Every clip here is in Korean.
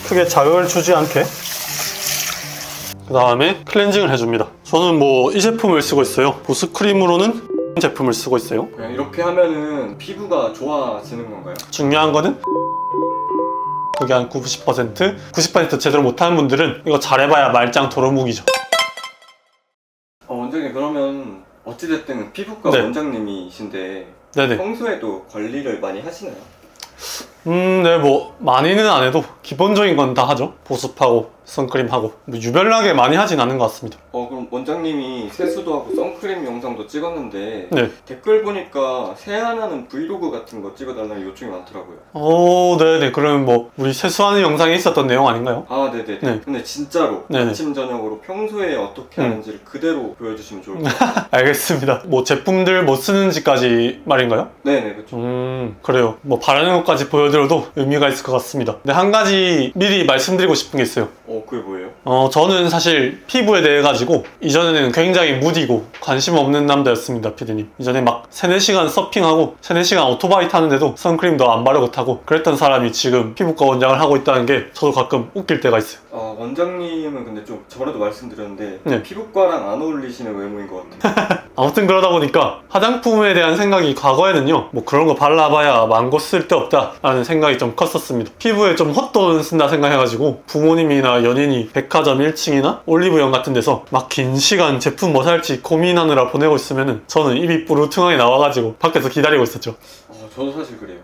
크게 자극을 주지 않게. 그 다음에 클렌징을 해줍니다. 저는 뭐 이 제품을 쓰고 있어요. 보습크림으로는 제품을 쓰고 있어요. 그냥 이렇게 하면은 피부가 좋아지는 건가요? 중요한 거는 그게 한 90% 제대로 못하는 분들은 이거 잘해봐야 말짱 도루묵이죠. 원장님, 그러면 어찌됐든 피부과 네. 원장님이신데 네네. 평소에도 관리를 많이 하시나요? 네, 뭐 많이는 안 해도 기본적인 건 다 하죠. 보습하고 선크림하고 뭐 유별나게 많이 하진 않은 것 같습니다. 그럼 원장님이 세수도 하고 선크림 영상도 찍었는데 네. 댓글 보니까 세안하는 브이로그 같은 거 찍어달라는 요청이 많더라고요. 네네. 그러면 뭐 우리 세수하는 영상에 있었던 내용 아닌가요? 아, 네네. 네. 근데 진짜로 네네. 아침 저녁으로 평소에 어떻게 하는지를 그대로 보여주시면 좋을 것 같아요. 알겠습니다. 뭐 제품들 뭐 쓰는지까지 말인가요? 네네, 그렇죠. 그래요. 뭐 바르는 것까지 보여드려도 의미가 있을 것 같습니다. 근데 한 가지 미리 말씀드리고 싶은 게 있어요. 그게 뭐예요? 저는 사실 피부에 대해 가지고 이전에는 굉장히 무디고 관심 없는 남자였습니다, 피디님. 이전에 막 3-4시간 서핑하고 3-4시간 오토바이 타는데도 선크림도 안 바르고 타고 그랬던 사람이 지금 피부과 원장을 하고 있다는 게 저도 가끔 웃길 때가 있어요. 원장님은 근데 좀 저번에도 말씀드렸는데 네. 피부과랑 안 어울리시는 외모인 것 같아요. 아무튼 그러다 보니까 화장품에 대한 생각이 과거에는요, 뭐 그런 거 발라봐야 망고 쓸데없다 라는 생각이 좀 컸었습니다. 피부에 좀 헛돈 쓴다 생각해가지고 부모님이나 연인이 백화점 1층이나 올리브영 같은 데서 막 긴 시간 제품 뭐 살지 고민하느라 보내고 있으면은 저는 입이 뿌르퉁하게 나와가지고 밖에서 기다리고 있었죠. 저도 사실 그래요.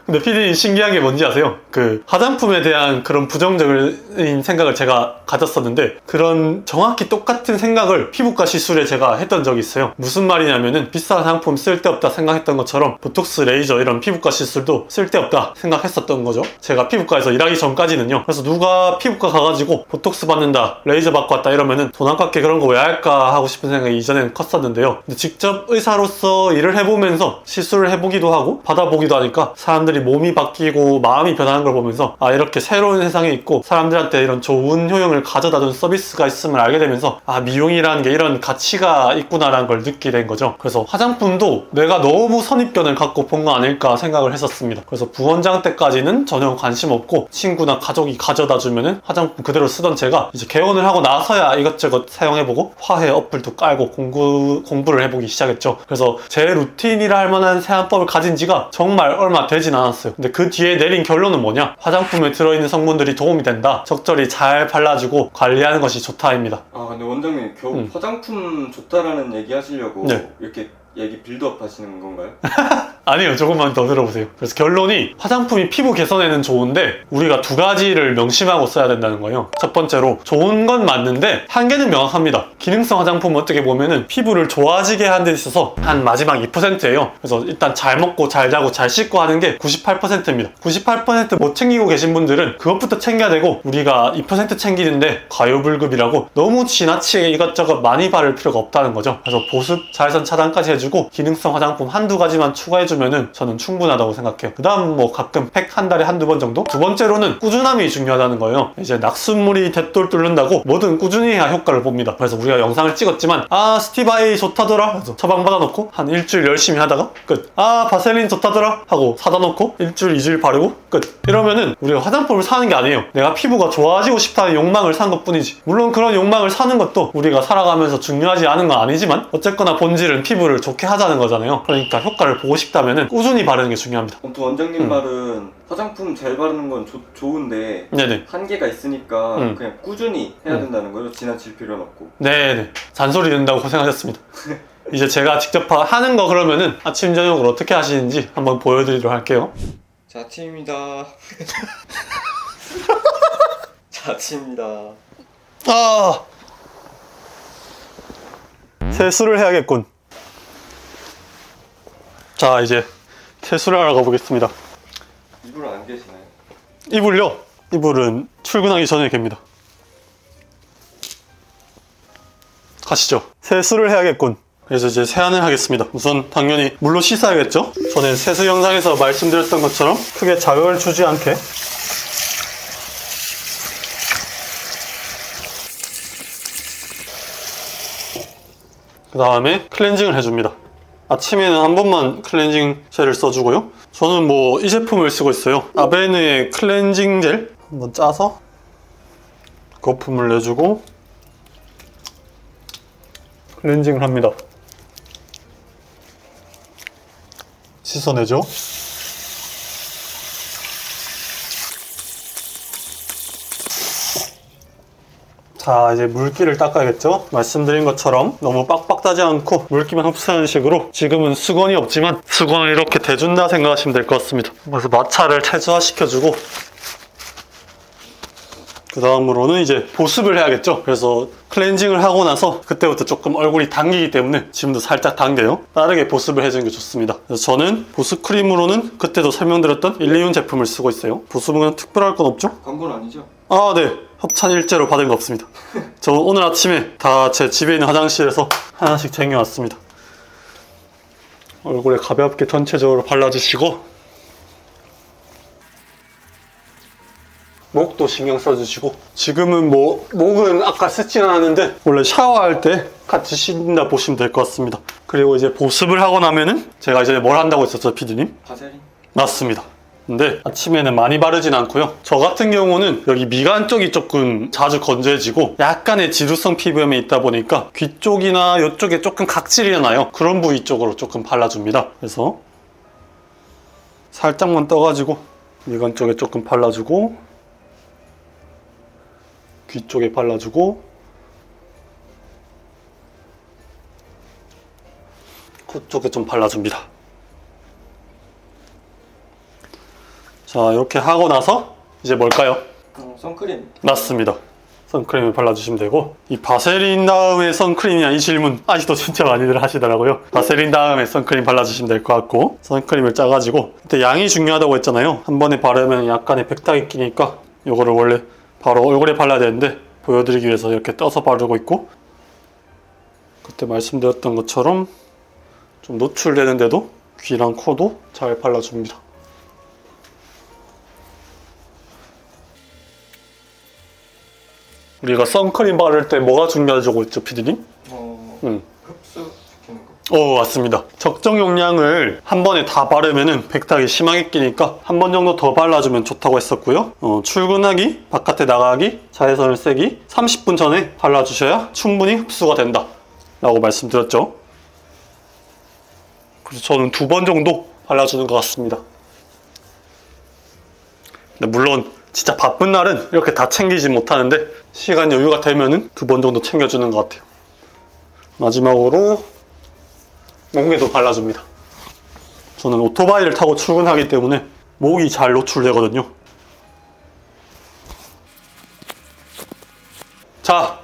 근데 피디님 신기한 게 뭔지 아세요? 그 화장품에 대한 그런 부정적인 생각을 제가 가졌었는데 그런 정확히 똑같은 생각을 피부과 시술에 제가 했던 적이 있어요. 무슨 말이냐면은 비싼 상품 쓸데없다 생각했던 것처럼 보톡스, 레이저 이런 피부과 시술도 쓸데없다 생각했었던 거죠. 제가 피부과에서 일하기 전까지는요. 그래서 누가 피부과 가가지고 보톡스 받는다, 레이저 받고 왔다 이러면은 돈 아깝게 그런 거 왜 할까 하고 싶은 생각이 이전에는 컸었는데요. 근데 직접 의사로서 일을 해보면서 시술을 해보기도 하고 받아보기도 하니까 사람들이 몸이 바뀌고 마음이 변하는 걸 보면서 이렇게 새로운 세상에 있고 사람들한테 이런 좋은 효용을 가져다준 서비스가 있음을 알게 되면서 미용이라는 게 이런 가치가 있구나라는 걸 느끼게 된 거죠. 그래서 화장품도 내가 너무 선입견을 갖고 본 거 아닐까 생각을 했었습니다. 그래서 부원장 때까지는 전혀 관심 없고 친구나 가족이 가져다 주면은 화장품 그대로 쓰던 제가 이제 개원을 하고 나서야 이것저것 사용해보고 화해 어플도 깔고 공부를 해보기 시작했죠. 그래서 제 루틴이라 할 만한 세안법을 가진 지가 정말 얼마 되진 않았어요. 근데 그 뒤에 내린 결론은 뭐냐? 화장품에 들어있는 성분들이 도움이 된다. 적절히 잘 발라주고 관리하는 것이 좋다입니다. 근데 원장님 겨우 화장품 좋다라는 얘기 하시려고 네. 이렇게 얘기 빌드업 하시는 건가요? 아니요, 조금만 더 들어보세요. 그래서 결론이 화장품이 피부 개선에는 좋은데 우리가 두 가지를 명심하고 써야 된다는 거예요. 첫 번째로 좋은 건 맞는데 한계는 명확합니다. 기능성 화장품은 어떻게 보면은 피부를 좋아지게 하는 데 있어서 한 마지막 2%예요. 그래서 일단 잘 먹고 잘 자고 잘 씻고 하는 게 98%입니다. 98% 못 챙기고 계신 분들은 그것부터 챙겨야 되고 우리가 2% 챙기는데 과유불급이라고 너무 지나치게 이것저것 많이 바를 필요가 없다는 거죠. 그래서 보습, 자외선 차단까지 해주고 기능성 화장품 한두 가지만 추가해주면은 저는 충분하다고 생각해요. 그 다음 뭐 가끔 팩 한 달에 한두 번 정도? 두 번째로는 꾸준함이 중요하다는 거예요. 이제 낙수물이 대돌 뚫는다고 뭐든 꾸준히 해야 효과를 봅니다. 그래서 우리가 영상을 찍었지만 스티바이 좋다더라 그래서 처방 받아놓고 한 일주일 열심히 하다가 끝. 바셀린 좋다더라 하고 사다 놓고 일주일 2주일 바르고 끝. 이러면은 우리가 화장품을 사는 게 아니에요. 내가 피부가 좋아지고 싶다는 욕망을 산 것뿐이지. 물론 그런 욕망을 사는 것도 우리가 살아가면서 중요하지 않은 건 아니지만 어쨌거나 본질은 피부를 좋게 하자는 거잖아요. 그러니까 효과를 보고 싶다면은 꾸준히 바르는 게 중요합니다. 아무튼 원장님 말은 화장품 잘 바르는 건 좋은데 네네. 한계가 있으니까 그냥 꾸준히 해야 된다는 거죠. 지나칠 필요는 없고. 네네. 잔소리 듣는다고 고생하셨습니다. 이제 제가 직접 하는 거 그러면은 아침 저녁으로 어떻게 하시는지 한번 보여드리도록 할게요. 자, 아침입니다. 자, 아침입니다. 세수를 해야겠군. 자, 이제 세수를 하러 가보겠습니다. 이불 안 계시나요? 이불요? 이불은 출근하기 전에 갭니다. 가시죠. 세수를 해야겠군. 그래서 이제 세안을 하겠습니다. 우선 당연히 물로 씻어야겠죠? 전에 세수 영상에서 말씀드렸던 것처럼 크게 자극을 주지 않게 그 다음에 클렌징을 해줍니다. 아침에는 한 번만 클렌징 젤을 써주고요. 저는 뭐 이 제품을 쓰고 있어요. 아베누의 클렌징 젤 한번 짜서 거품을 내주고 클렌징을 합니다. 씻어내죠. 자, 이제 물기를 닦아야겠죠? 말씀드린 것처럼 너무 빡빡 따지 않고 물기만 흡수하는 식으로, 지금은 수건이 없지만 수건을 이렇게 대준다 생각하시면 될 것 같습니다. 그래서 마찰을 최소화시켜주고, 그 다음으로는 이제 보습을 해야겠죠? 그래서 클렌징을 하고 나서 그때부터 조금 얼굴이 당기기 때문에 지금도 살짝 당겨요. 빠르게 보습을 해주는 게 좋습니다. 그래서 저는 보습 크림으로는 그때도 설명드렸던 일리온 제품을 쓰고 있어요. 보습은 특별할 건 없죠? 광고는 아니죠? 아, 네. 협찬 일제로 받은 거 없습니다. 저 오늘 아침에 다 제 집에 있는 화장실에서 하나씩 챙겨왔습니다. 얼굴에 가볍게 전체적으로 발라주시고, 목도 신경 써주시고, 지금은 목은 아까 씻진 않았는데 원래 샤워할 때 같이 씻는다 보시면 될 것 같습니다. 그리고 이제 보습을 하고 나면은 제가 이제 뭘 한다고 했었죠, 피디님? 바세린? 맞습니다. 근데 아침에는 많이 바르진 않고요. 저 같은 경우는 여기 미간 쪽이 조금 자주 건조해지고 약간의 지루성 피부염이 있다 보니까 귀 쪽이나 이쪽에 조금 각질이 나요. 그런 부위 쪽으로 조금 발라줍니다. 그래서 살짝만 떠가지고 미간 쪽에 조금 발라주고, 귀 쪽에 발라주고, 코 쪽에 좀 발라줍니다. 자, 이렇게 하고 나서 이제 뭘까요? 선크림. 맞습니다. 선크림을 발라주시면 되고, 이 바세린 다음에 선크림이냐 이 질문 아직도 진짜 많이들 하시더라고요. 바세린 다음에 선크림 발라주시면 될 것 같고, 선크림을 짜가지고, 그때 양이 중요하다고 했잖아요. 한 번에 바르면 약간의 백탁이 끼니까 이거를 원래 바로 얼굴에 발라야 되는데 보여드리기 위해서 이렇게 떠서 바르고 있고, 그때 말씀드렸던 것처럼 좀 노출되는데도 귀랑 코도 잘 발라줍니다. 우리가 선크림 바를 때 뭐가 중요하다고 했죠, 피디님? 흡수시키는 거. 맞습니다. 적정 용량을 한 번에 다 바르면은 백탁이 심하게 끼니까 한 번 정도 더 발라주면 좋다고 했었고요. 출근하기, 바깥에 나가기, 자외선을 쐬기 30분 전에 발라주셔야 충분히 흡수가 된다 라고 말씀드렸죠. 그래서 저는 2번 정도 발라주는 것 같습니다. 근데 물론 진짜 바쁜 날은 이렇게 다 챙기지 못하는데 시간 여유가 되면은 2번 정도 챙겨주는 것 같아요. 마지막으로 목에도 발라줍니다. 저는 오토바이를 타고 출근하기 때문에 목이 잘 노출되거든요. 자,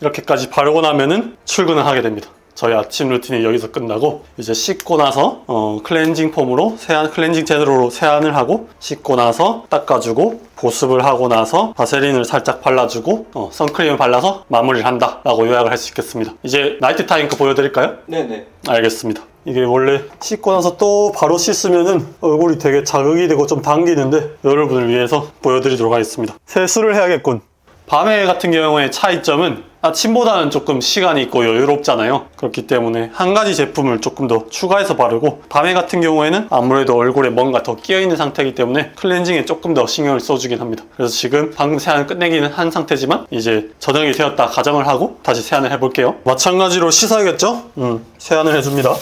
이렇게까지 바르고 나면은 출근을 하게 됩니다. 저희 아침 루틴이 여기서 끝나고, 이제 씻고 나서 클렌징 폼으로 클렌징 젤로 세안을 하고, 씻고 나서 닦아주고, 보습을 하고 나서 바세린을 살짝 발라주고, 선크림을 발라서 마무리를 한다 라고 요약을 할 수 있겠습니다. 이제 나이트 타임 거 보여드릴까요? 네네. 알겠습니다. 이게 원래 씻고 나서 또 바로 씻으면은 얼굴이 되게 자극이 되고 좀 당기는데, 여러분을 위해서 보여드리도록 하겠습니다. 세수를 해야겠군. 밤에 같은 경우에 차이점은 아침보다는 조금 시간이 있고 여유롭잖아요. 그렇기 때문에 한 가지 제품을 조금 더 추가해서 바르고, 밤에 같은 경우에는 아무래도 얼굴에 뭔가 더 끼어있는 상태이기 때문에 클렌징에 조금 더 신경을 써주긴 합니다. 그래서 지금 방금 세안을 끝내기는 한 상태지만 이제 저녁이 되었다 가정을 하고 다시 세안을 해볼게요. 마찬가지로 씻어야겠죠? 세안을 해줍니다.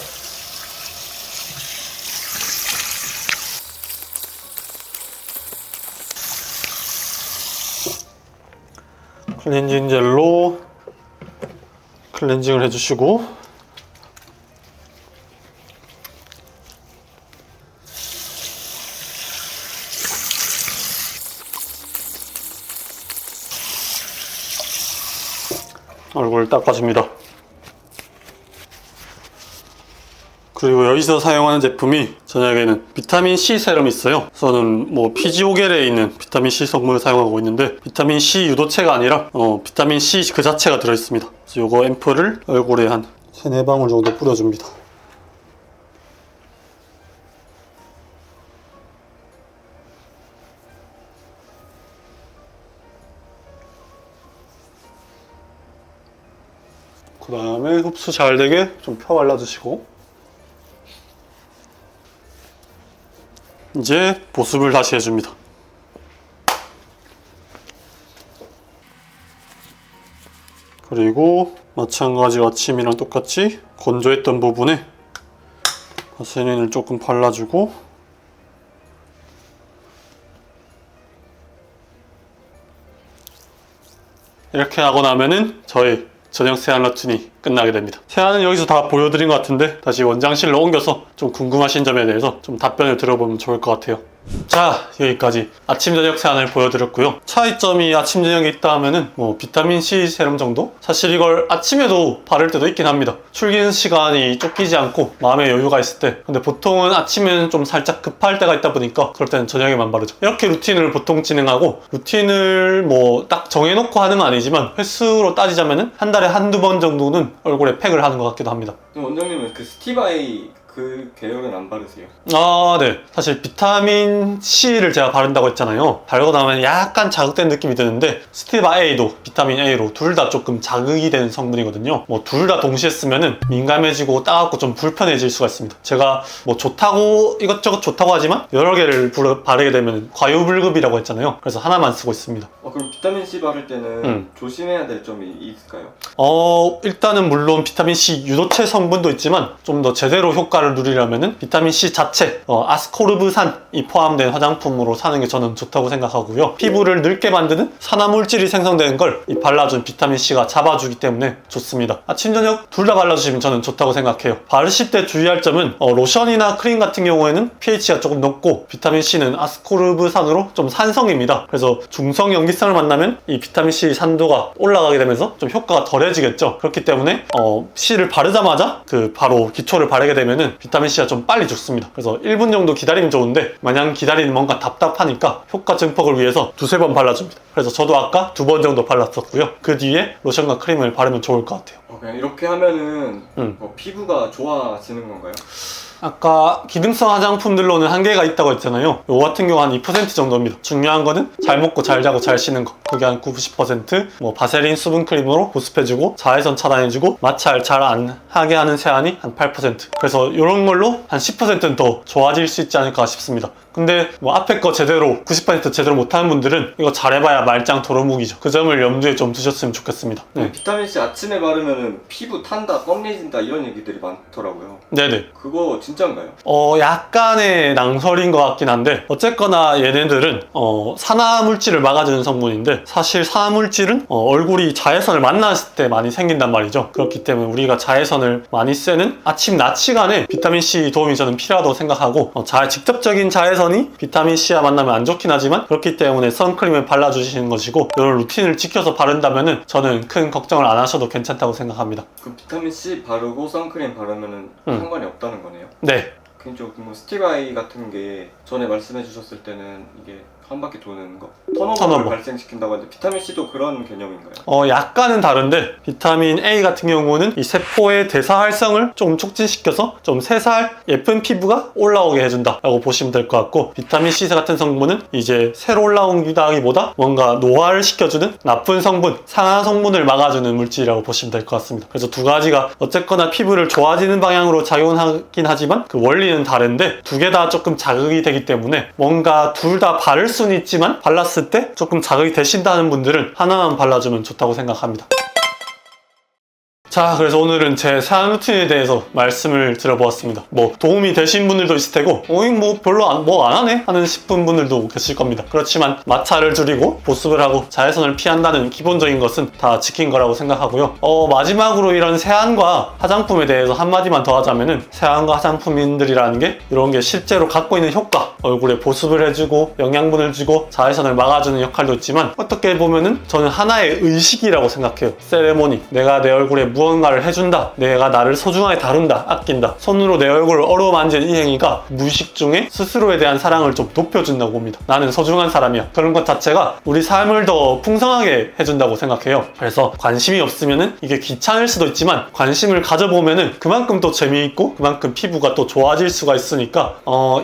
클렌징 젤로 클렌징을 해주시고, 얼굴을 닦아줍니다. 그리고 여기서 사용하는 제품이, 저녁에는 비타민C 세럼이 있어요. 저는 피지오겔에 있는 비타민C 성분을 사용하고 있는데, 비타민C 유도체가 아니라 비타민C 그 자체가 들어있습니다. 그래서 이거 앰플을 얼굴에 한 3-4방울 정도 뿌려줍니다. 그 다음에 흡수 잘 되게 좀 펴 발라주시고, 이제 보습을 다시 해줍니다. 그리고 마찬가지로 아침이랑 똑같이 건조했던 부분에 바세린을 조금 발라주고 이렇게 하고 나면은 저의 저녁 세안 루틴이 끝나게 됩니다. 세안은 여기서 다 보여드린 것 같은데 다시 원장실로 옮겨서 좀 궁금하신 점에 대해서 좀 답변을 들어보면 좋을 것 같아요. 자, 여기까지 아침 저녁 세안을 보여드렸고요. 차이점이 아침 저녁에 있다 하면은 뭐 비타민C 세럼 정도? 사실 이걸 아침에도 바를 때도 있긴 합니다. 출근 시간이 쫓기지 않고 마음의 여유가 있을 때. 근데 보통은 아침에는 좀 살짝 급할 때가 있다 보니까 그럴 때는 저녁에만 바르죠. 이렇게 루틴을 보통 진행하고, 루틴을 뭐 딱 정해놓고 하는 건 아니지만 횟수로 따지자면은 한 달에 한두 번 정도는 얼굴에 팩을 하는 것 같기도 합니다. 그럼 원장님은 그 스티바이 그 계열은 안 바르세요? 아, 네. 사실 비타민 C를 제가 바른다고 했잖아요. 바르고 나면 약간 자극된 느낌이 드는데 스티바 A도 비타민 A로 둘 다 조금 자극이 되는 성분이거든요. 뭐 둘 다 동시에 쓰면은 민감해지고 따갑고 좀 불편해질 수가 있습니다. 제가 뭐 좋다고 이것저것 좋다고 하지만 여러 개를 바르게 되면 과유불급이라고 했잖아요. 그래서 하나만 쓰고 있습니다. 그럼 비타민 C 바를 때는 조심해야 될 점이 있을까요? 일단은 물론 비타민 C 유도체 성분도 있지만 좀 더 제대로 효과를 누리려면은 비타민 C 자체, 아스코르브산이 포함된 화장품으로 사는 게 저는 좋다고 생각하고요. 피부를 늙게 만드는 산화물질이 생성되는 걸 이 발라준 비타민 C가 잡아주기 때문에 좋습니다. 아침 저녁 둘 다 발라주시면 저는 좋다고 생각해요. 바르실 때 주의할 점은 로션이나 크림 같은 경우에는 pH가 조금 높고 비타민 C는 아스코르브산으로 좀 산성입니다. 그래서 중성 염기성을 만나면 이 비타민 C 산도가 올라가게 되면서 좀 효과가 덜해지겠죠. 그렇기 때문에 C를 바르자마자 바로 기초를 바르게 되면은 비타민 C가 좀 빨리 죽습니다. 그래서 1분 정도 기다리면 좋은데 마냥 기다리는 뭔가 답답하니까 효과 증폭을 위해서 두세 번 발라줍니다. 그래서 저도 아까 2번 정도 발랐었고요. 그 뒤에 로션과 크림을 바르면 좋을 것 같아요. 그냥 이렇게 하면은 피부가 좋아지는 건가요? 아까 기능성 화장품들로는 한계가 있다고 했잖아요. 이거 같은 경우 한 2% 정도입니다. 중요한 거는 잘 먹고 잘 자고 잘 쉬는 거. 그게 한 90%, 뭐 바세린 수분크림으로 보습해주고 자외선 차단해주고 마찰 잘 안 하게 하는 세안이 한 8%. 그래서 이런 걸로 한 10%는 더 좋아질 수 있지 않을까 싶습니다. 근데 뭐 앞에 거 제대로 90% 제대로 못하는 분들은 이거 잘해봐야 말짱 도루묵이죠. 그 점을 염두에 좀 두셨으면 좋겠습니다. 네. 비타민C 아침에 바르면은 피부 탄다, 껌내진다 이런 얘기들이 많더라고요. 네네. 그거 진짜인가요? 약간의 낭설인 것 같긴 한데 어쨌거나 얘네들은 산화물질을 막아주는 성분인데 사실 산화물질은 얼굴이 자외선을 만났을 때 많이 생긴단 말이죠. 그렇기 때문에 우리가 자외선을 많이 쐬는 아침 낮 시간에 비타민C 도움이 저는 필요하다고 생각하고 직접적인 자외선이 비타민C와 만나면 안 좋긴 하지만 그렇기 때문에 선크림을 발라주시는 것이고 이런 루틴을 지켜서 바른다면은 저는 큰 걱정을 안 하셔도 괜찮다고 생각합니다. 그럼 비타민C 바르고 선크림 바르면은 상관이 없다는 거네요? 네. 개인적으로 스티바이 같은 게 전에 말씀해 주셨을 때는 이게 한 바퀴 도는 거 턴오버를 발생시킨다고 하는데 비타민C도 그런 개념인가요? 약간은 다른데 비타민 A 같은 경우는 이 세포의 대사 활성을 좀 촉진시켜서 좀 새살 예쁜 피부가 올라오게 해준다 라고 보시면 될 것 같고 비타민 C 같은 성분은 이제 새로 올라오기보다 뭔가 노화를 시켜주는 나쁜 성분, 상한 성분을 막아주는 물질이라고 보시면 될 것 같습니다. 그래서 두 가지가 어쨌거나 피부를 좋아지는 방향으로 작용하긴 하지만 그 원리는 다른데 두 개 다 조금 자극이 되기 때문에 뭔가 둘 다 바를 수는 있지만 발랐을 때 조금 자극이 되신다는 분들은 하나만 발라주면 좋다고 생각합니다. 자, 그래서 오늘은 제 세안 루틴에 대해서 말씀을 드려보았습니다. 뭐 도움이 되신 분들도 있을 테고 뭐 별로 안 하네 하는 싶은 분들도 계실 겁니다. 그렇지만 마찰을 줄이고 보습을 하고 자외선을 피한다는 기본적인 것은 다 지킨 거라고 생각하고요. 마지막으로 이런 세안과 화장품에 대해서 한마디만 더 하자면은 세안과 화장품들이라는 게 이런 게 실제로 갖고 있는 효과, 얼굴에 보습을 해주고 영양분을 주고 자외선을 막아주는 역할도 있지만 어떻게 보면은 저는 하나의 의식이라고 생각해요. 세레모니, 내가 내 얼굴에 무언가를 해준다, 내가 나를 소중하게 다룬다, 아낀다, 손으로 내 얼굴을 어루만지는 이 행위가 무의식 중에 스스로에 대한 사랑을 좀 높여준다고 봅니다. 나는 소중한 사람이야. 그런 것 자체가 우리 삶을 더 풍성하게 해준다고 생각해요. 그래서 관심이 없으면은 이게 귀찮을 수도 있지만 관심을 가져보면은 그만큼 또 재미있고 그만큼 피부가 또 좋아질 수가 있으니까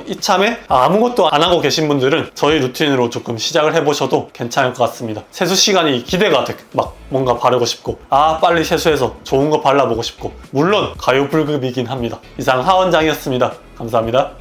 이참에 아무것도 안 하고 계신 분들은 저희 루틴으로 조금 시작을 해보셔도 괜찮을 것 같습니다. 세수 시간이 기대가 돼. 막 뭔가 바르고 싶고 빨리 세수해서 좋은 거 발라보고 싶고 물론 과유불급이긴 합니다. 이상 하원장이었습니다. 감사합니다.